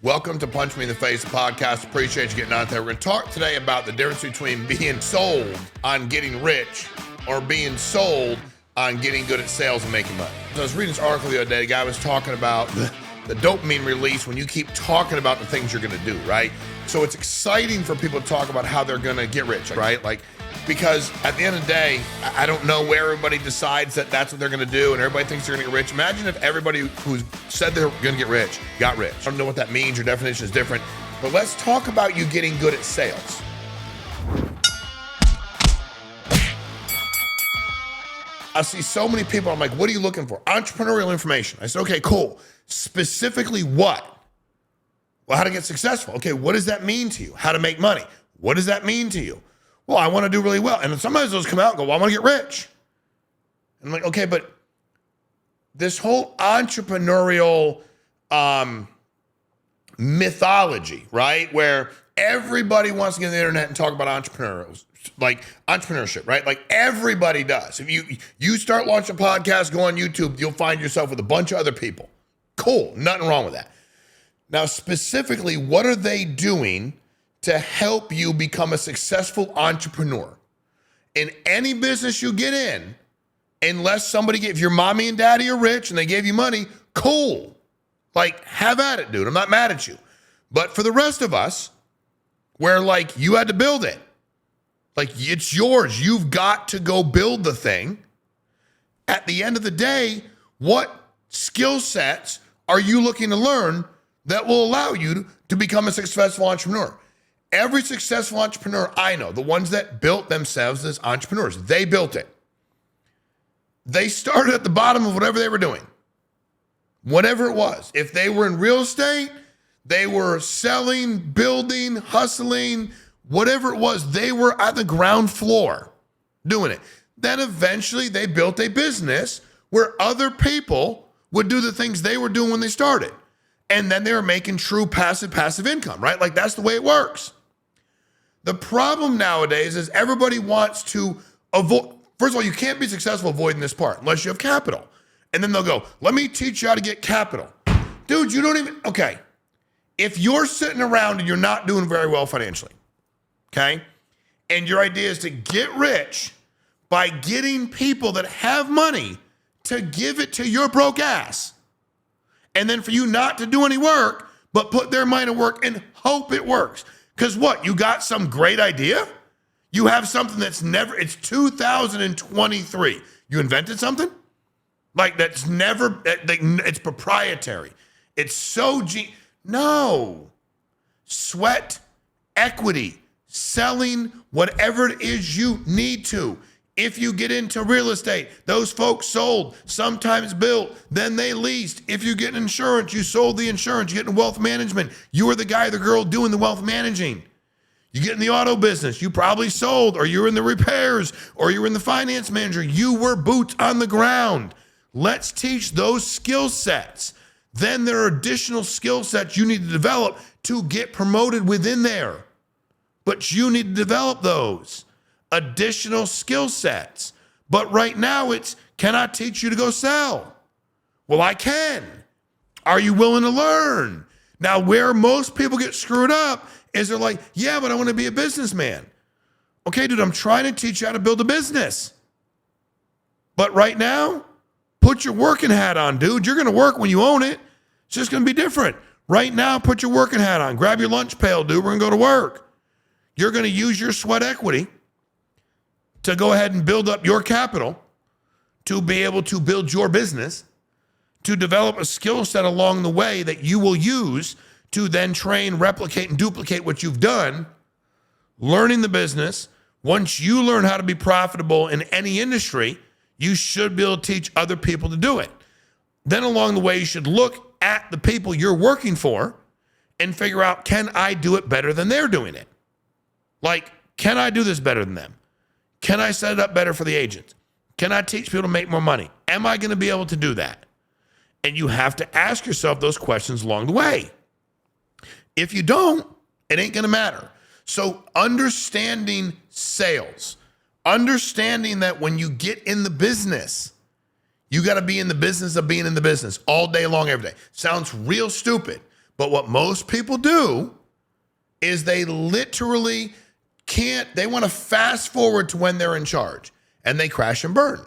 Welcome to Punch Me in the Face podcast. Appreciate you getting out there. We're going to talk today about the difference between being sold on getting rich or being sold on getting good at sales and making money. So I was reading this article the other day. The guy was talking about the dopamine release when you keep talking about the things you're going to do, right? So it's exciting for people to talk about how they're going to get rich, right? Because at the end of the day, I don't know where everybody decides that that's what they're going to do and everybody thinks they're going to get rich. Imagine if everybody who said they're going to get rich got rich. I don't know what that means. Your definition is different. But let's talk about you getting good at sales. I see so many people. I'm like, what are you looking for? Entrepreneurial information. I said, okay, cool. Specifically what? Well, how to get successful. Okay, what does that mean to you? How to make money. What does that mean to you? Well, I want to do really well. And sometimes those come out and go, well, I want to get rich. And I'm like, okay, but this whole entrepreneurial mythology, right? Where everybody wants to get on the internet and talk about entrepreneurship, right? Like everybody does. If you start launching a podcast, go on YouTube, you'll find yourself with a bunch of other people. Cool, nothing wrong with that. Now, specifically, what are they doing to help you become a successful entrepreneur? In any business you get in, unless if your mommy and daddy are rich and they gave you money, cool. Like, have at it, dude. I'm not mad at you. But for the rest of us, where you had to build it, it's yours. You've got to go build the thing. At the end of the day, what skill sets are you looking to learn that will allow you to become a successful entrepreneur? Every successful entrepreneur I know, the ones that built themselves as entrepreneurs, they built it. They started at the bottom of whatever they were doing, whatever it was. If they were in real estate, they were selling, building, hustling, whatever it was, they were at the ground floor doing it. Then eventually they built a business where other people would do the things they were doing when they started. And then they were making true passive income, right? That's the way it works. The problem nowadays is everybody wants to avoid. First of all, you can't be successful avoiding this part unless you have capital. And then they'll go, let me teach you how to get capital. Dude, you don't even, okay. If you're sitting around and you're not doing very well financially, okay? And your idea is to get rich by getting people that have money to give it to your broke ass. And then for you not to do any work, but put their money to work and hope it works. Because what? You got some great idea? You have something it's 2023. You invented something? It's proprietary. It's so no. Sweat equity, selling whatever it is you need to. If you get into real estate, those folks sold, sometimes built, then they leased. If you get insurance, you sold the insurance. You get in wealth management, you were the guy or the girl doing the wealth managing. You get in the auto business, you probably sold, or you're in the repairs, or you're in the finance manager. You were boots on the ground. Let's teach those skill sets. Then there are additional skill sets you need to develop to get promoted within there. But you need to develop those additional skill sets. But right now can I teach you to go sell? Well, I can. Are you willing to learn? Now, where most people get screwed up is they're like, yeah, but I want to be a businessman. Okay, dude, I'm trying to teach you how to build a business. But right now, put your working hat on, dude. You're going to work when you own it. It's just going to be different. Right now, put your working hat on. Grab your lunch pail, dude. We're going to go to work. You're going to use your sweat equity to go ahead and build up your capital to be able to build your business, to develop a skill set along the way that you will use to then train, replicate, and duplicate what you've done, learning the business. Once you learn how to be profitable in any industry, you should be able to teach other people to do it. Then along the way, you should look at the people you're working for and figure out, can I do it better than they're doing it? Can I do this better than them? Can I set it up better for the agents? Can I teach people to make more money? Am I going to be able to do that? And you have to ask yourself those questions along the way. If you don't, it ain't going to matter. So understanding sales, understanding that when you get in the business, you got to be in the business of being in the business all day long, every day. Sounds real stupid, But what most people do is they literally they want to fast forward to when they're in charge, and they crash and burn,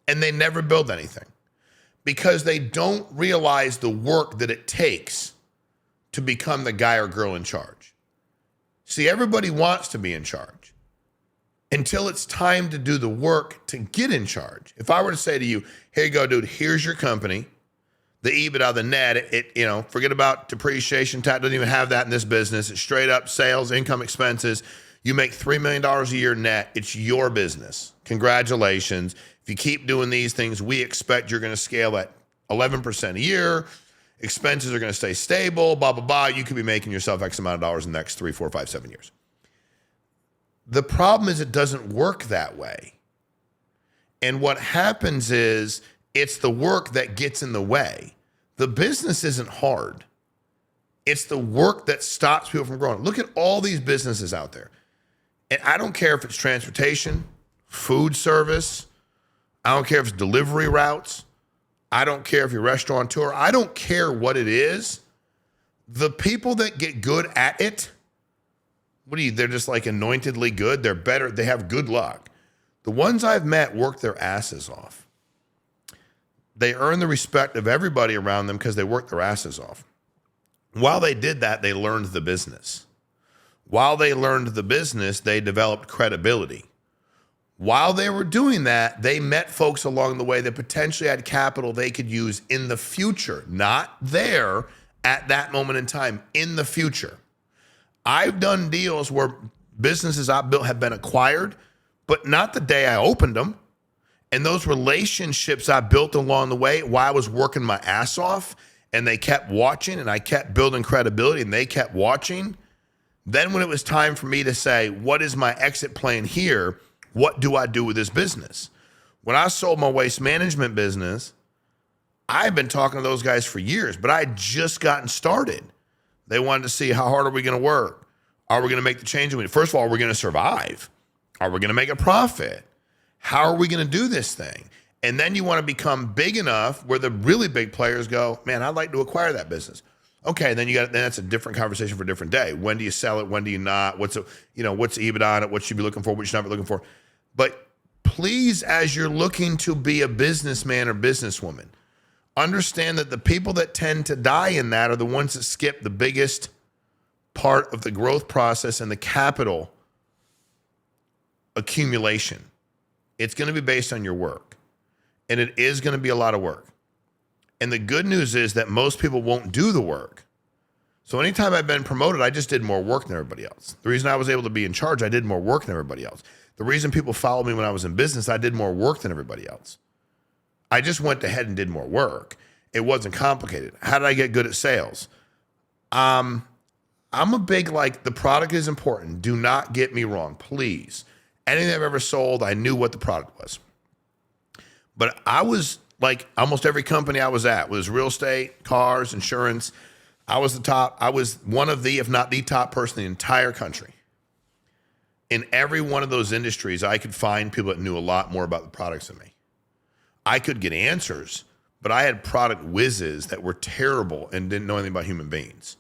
and they never build anything because they don't realize the work that it takes to become the guy or girl in charge. See, everybody wants to be in charge until it's time to do the work to get in charge. If I were to say to you, here you go, dude, here's your company, the EBITDA, the net, forget about depreciation, tax, doesn't even have that in this business. It's straight up sales, income, expenses. You make $3 million a year net. It's your business. Congratulations. If you keep doing these things, we expect you're going to scale at 11% a year. Expenses are going to stay stable, blah, blah, blah. You could be making yourself X amount of dollars in the next 3, 4, 5, 7 years. The problem is it doesn't work that way. And what happens is it's the work that gets in the way. The business isn't hard. It's the work that stops people from growing. Look at all these businesses out there. And I don't care if it's transportation, food service. I don't care if it's delivery routes. I don't care if you're a restaurateur. I don't care what it is. The people that get good at it, they're just like anointedly good. They're better. They have good luck. The ones I've met work their asses off. They earn the respect of everybody around them because they work their asses off. While they did that, they learned the business. While they learned the business, they developed credibility. While they were doing that, they met folks along the way that potentially had capital they could use in the future, not there at that moment in time, in the future. I've done deals where businesses I've built have been acquired, but not the day I opened them. And those relationships I built along the way while I was working my ass off, and they kept watching, and I kept building credibility, and they kept watching. Then when it was time for me to say, what is my exit plan here? What do I do with this business? When I sold my waste management business, I've been talking to those guys for years, but I had just gotten started. They wanted to see how hard are we going to work? Are we going to make the change? First of all, are we going to survive? Are we going to make a profit? How are we going to do this thing? And then you want to become big enough where the really big players go, man, I'd like to acquire that business. Okay, then that's a different conversation for a different day. When do you sell it? When do you not? What's the EBITDA on it? What should you be looking for? What you should not be looking for? But please, as you're looking to be a businessman or businesswoman, understand that the people that tend to die in that are the ones that skip the biggest part of the growth process and the capital accumulation. It's going to be based on your work, and it is going to be a lot of work. And the good news is that most people won't do the work. So anytime I've been promoted, I just did more work than everybody else. The reason I was able to be in charge, I did more work than everybody else. The reason people followed me when I was in business, I did more work than everybody else. I just went ahead and did more work. It wasn't complicated. How did I get good at sales? I'm a big, the product is important. Do not get me wrong, please. Anything I've ever sold, I knew what the product was. But I was like almost every company I was at was real estate, cars, insurance. I was the top. I was one of the, if not the top person in the entire country. In every one of those industries, I could find people that knew a lot more about the products than me. I could get answers, but I had product whizzes that were terrible and didn't know anything about human beings.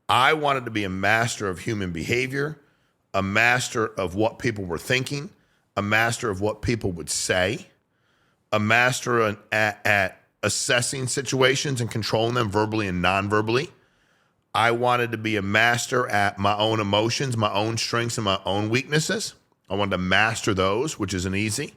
I wanted to be a master of human behavior, a master of what people were thinking, a master of what people would say, a master at assessing situations and controlling them verbally and non-verbally. I wanted to be a master at my own emotions, my own strengths, and my own weaknesses. I wanted to master those, which isn't easy.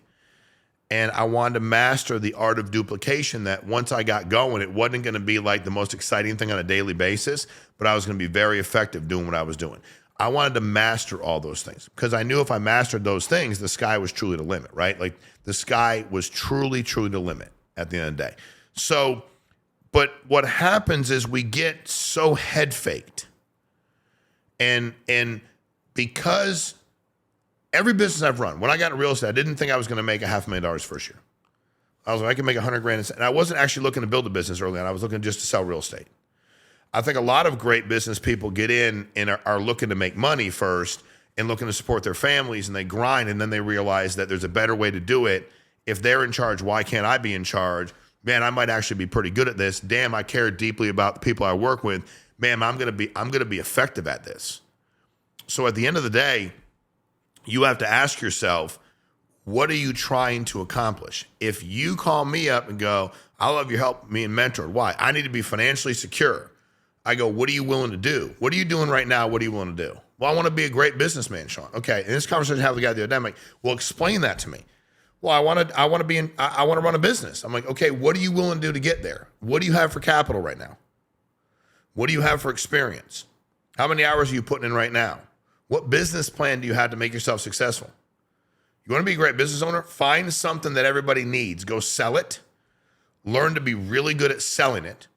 And I wanted to master the art of duplication, that once I got going, it wasn't going to be like the most exciting thing on a daily basis, but I was going to be very effective doing what I was doing. I wanted to master all those things because I knew if I mastered those things, the sky was truly the limit, right? Like the sky was truly, truly the limit at the end of the day. So, but what happens is we get so head faked. And because every business I've run, when I got in real estate, I didn't think I was going to make $500,000 first year. I was like, I can make $100,000. And I wasn't actually looking to build a business early on. I was looking just to sell real estate. I think a lot of great business people get in and are looking to make money first and looking to support their families, and they grind, and then they realize that there's a better way to do it. If they're in charge, why can't I be in charge? Man, I might actually be pretty good at this. Damn, I care deeply about the people I work with. ma'am, I'm going to be effective at this. So at the end of the day, you have to ask yourself, what are you trying to accomplish? If you call me up and go, I love your help, me and mentor. Why? I need to be financially secure. I go, what are you willing to do? What are you doing right now? What are you willing to do? Well, I want to be a great businessman, Shawn. Okay. In this conversation I had with the guy the other day, I'm like, well, explain that to me. Well, I want to run a business. I'm like, okay, what are you willing to do to get there? What do you have for capital right now? What do you have for experience? How many hours are you putting in right now? What business plan do you have to make yourself successful? You want to be a great business owner? Find something that everybody needs. Go sell it. Learn to be really good at selling it.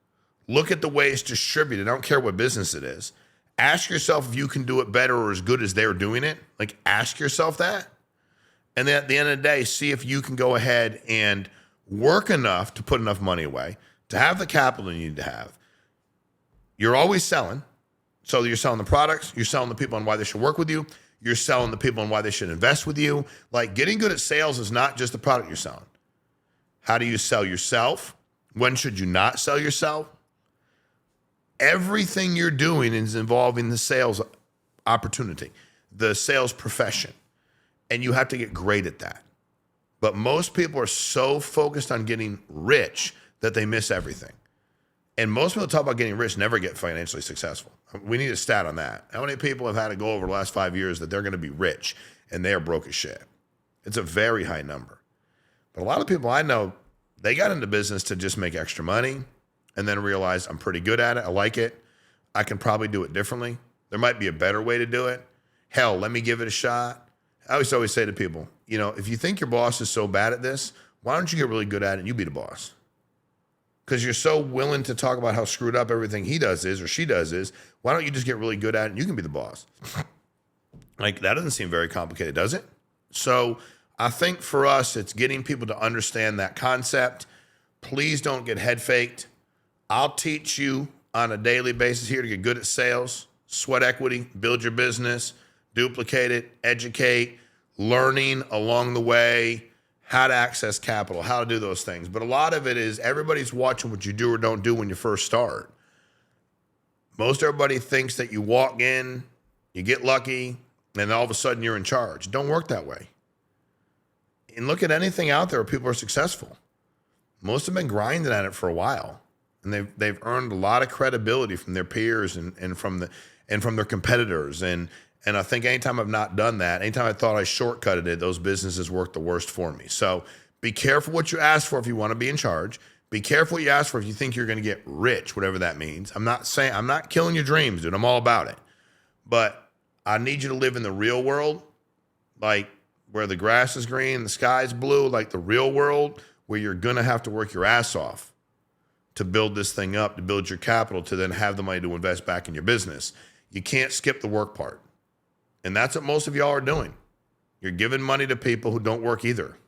Look at the way it's distributed. I don't care what business it is. Ask yourself if you can do it better or as good as they're doing it. Like, ask yourself that. And then at the end of the day, see if you can go ahead and work enough to put enough money away to have the capital you need to have. You're always selling. So you're selling the products, you're selling the people on why they should work with you, you're selling the people on why they should invest with you. Like, getting good at sales is not just the product you're selling. How do you sell yourself? When should you not sell yourself? Everything you're doing is involving the sales opportunity, the sales profession. And you have to get great at that. But most people are so focused on getting rich that they miss everything. And most people talk about getting rich never get financially successful. We need a stat on that. How many people have had to go over the last 5 years that they're going to be rich and they are broke as shit? It's a very high number. But a lot of people I know, they got into business to just make extra money and then realized, I'm pretty good at it. I like it. I can probably do it differently. There might be a better way to do it. Hell, let me give it a shot. I always say to people, if you think your boss is so bad at this, why don't you get really good at it and you be the boss? Because you're so willing to talk about how screwed up everything he does is or she does is, why don't you just get really good at it and you can be the boss? Like, that doesn't seem very complicated, does it? So I think for us, it's getting people to understand that concept. Please don't get head faked. I'll teach you on a daily basis here to get good at sales, sweat equity, build your business, duplicate it, educate, learning along the way, how to access capital, how to do those things. But a lot of it is everybody's watching what you do or don't do when you first start. Most everybody thinks that you walk in, you get lucky, and all of a sudden you're in charge. It don't work that way. And look at anything out there where people are successful. Most have been grinding at it for a while. And they've earned a lot of credibility from their peers and from their competitors. And I think anytime I've not done that, anytime I thought I shortcutted it, those businesses worked the worst for me. So be careful what you ask for if you want to be in charge. Be careful what you ask for if you think you're going to get rich, whatever that means. I'm not killing your dreams, dude. I'm all about it. But I need you to live in the real world, like where the grass is green, the sky's blue, like the real world where you're going to have to work your ass off to build this thing up, to build your capital, to then have the money to invest back in your business. You can't skip the work part. And that's what most of y'all are doing. You're giving money to people who don't work either.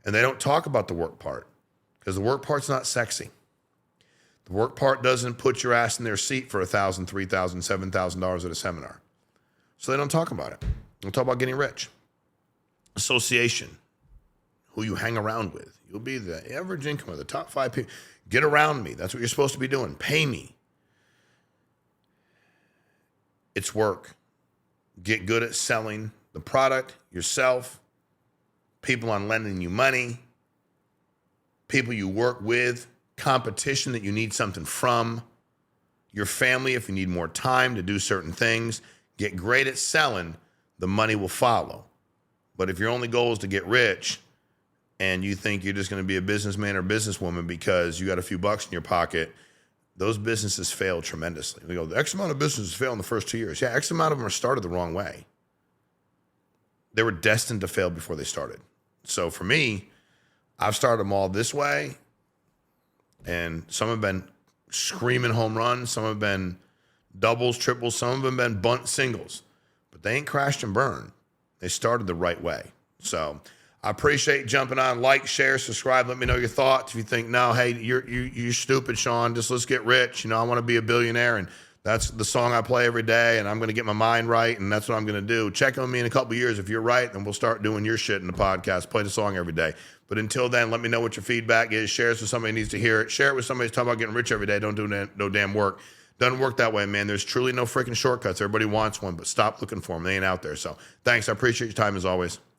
And they don't talk about the work part because the work part's not sexy. The work part doesn't put your ass in their seat for $1,000, $3,000, $7,000 at a seminar. So they don't talk about it. They don't talk about getting rich. Association, who you hang around with. You'll be the average income of the top 5 people. Get around me. That's what you're supposed to be doing. Pay me. It's work. Get good at selling the product, yourself, people on lending you money, people you work with, competition that you need something from, your family if you need more time to do certain things. Get great at selling, the money will follow. But if your only goal is to get rich and you think you're just going to be a businessman or businesswoman because you got a few bucks in your pocket, those businesses fail tremendously. We go, the X amount of businesses fail in the first 2 years. Yeah, X amount of them are started the wrong way. They were destined to fail before they started. So for me, I've started them all this way, and some have been screaming home runs, some have been doubles, triples, some of them have been bunt singles, but they ain't crashed and burned. They started the right way. So I appreciate jumping on. Like, share, subscribe. Let me know your thoughts. If you think, no, hey, you're stupid, Shawn. Just let's get rich. I want to be a billionaire, and that's the song I play every day, and I'm going to get my mind right, and that's what I'm going to do. Check on me in a couple of years. If you're right, then we'll start doing your shit in the podcast. Play the song every day. But until then, let me know what your feedback is. Share it with somebody who needs to hear it. Share it with somebody who's talking about getting rich every day. Don't do no damn work. Doesn't work that way, man. There's truly no freaking shortcuts. Everybody wants one, but stop looking for them. They ain't out there. So thanks. I appreciate your time as always.